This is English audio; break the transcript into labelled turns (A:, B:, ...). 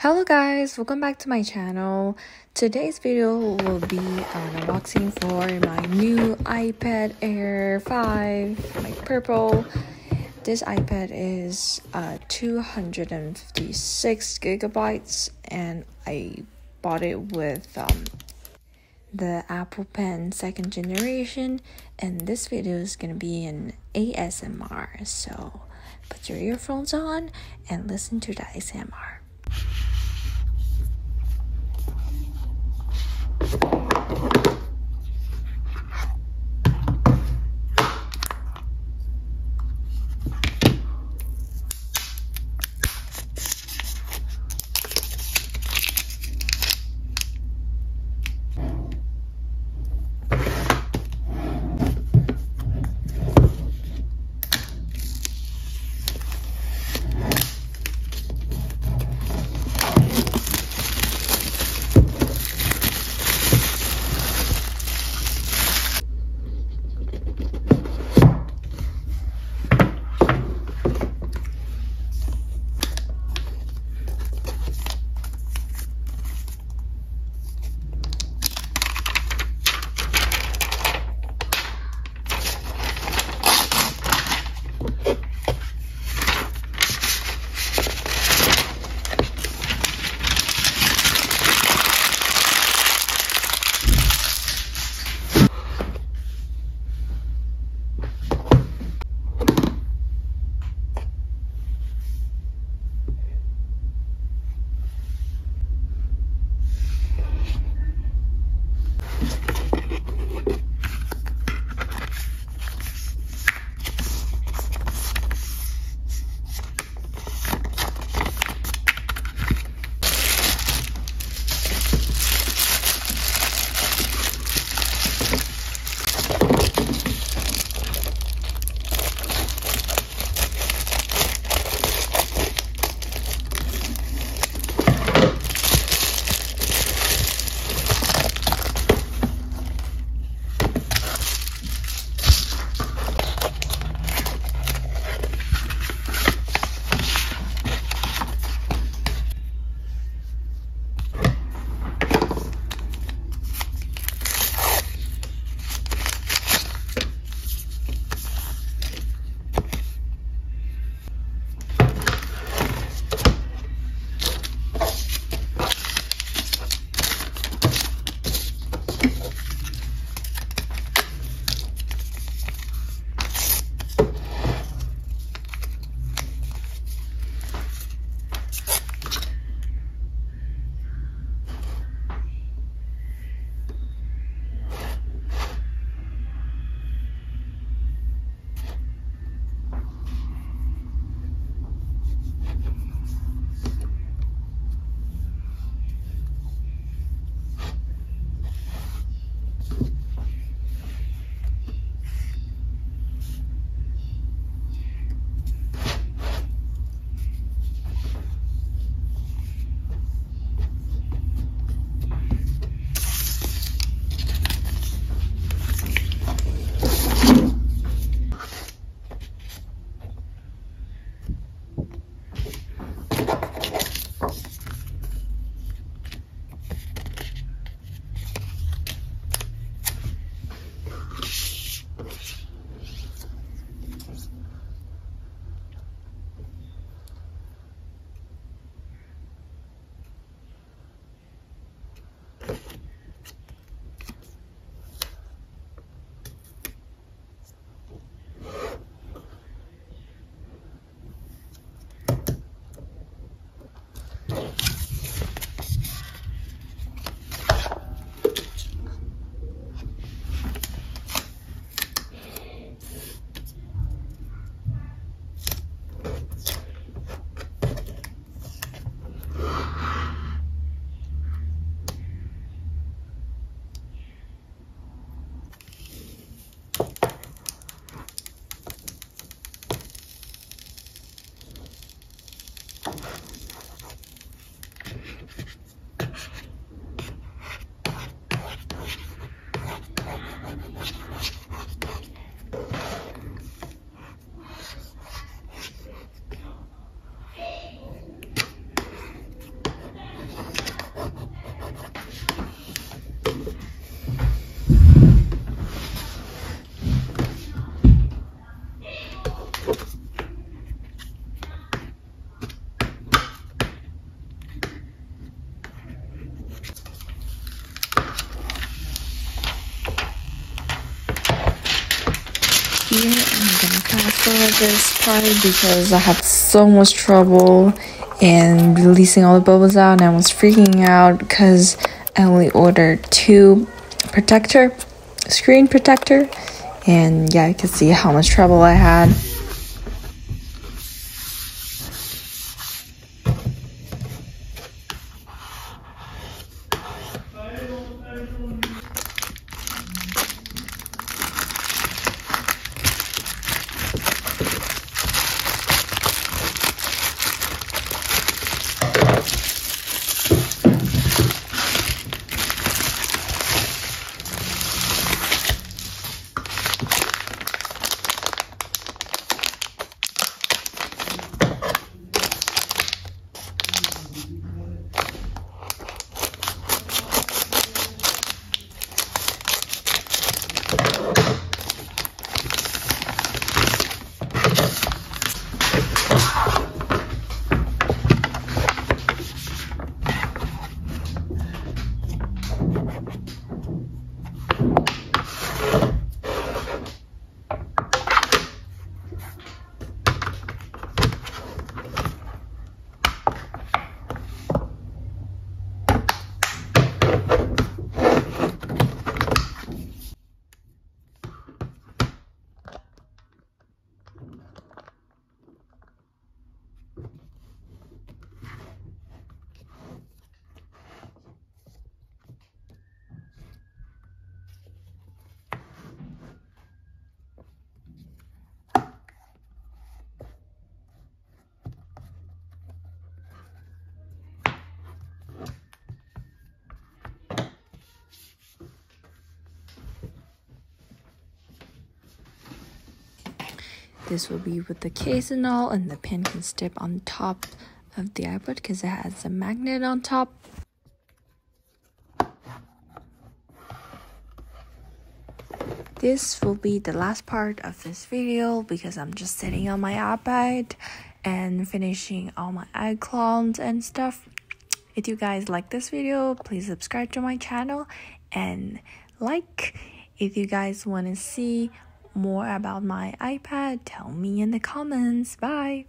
A: Hello guys, welcome back to my channel. Today's video will be an unboxing for my new iPad Air 5, my purple. This iPad is 256 gigabytes and I bought it with the Apple Pen 2nd generation, and this video is gonna be an ASMR, so put your earphones on and listen to the ASMR. here. I'm gonna fast forward this part because I had so much trouble in releasing all the bubbles out, and I was freaking out because I only ordered 2 screen protector, and yeah, you can see how much trouble I had. This will be with the case and all, and the pin can step on top of the iPod because it has a magnet on top. This will be the last part of this video because I'm just sitting on my iPad and finishing all my iClouds and stuff. If you guys like this video, please subscribe to my channel and like. If you guys want to see more about my iPad, tell me in the comments. Bye!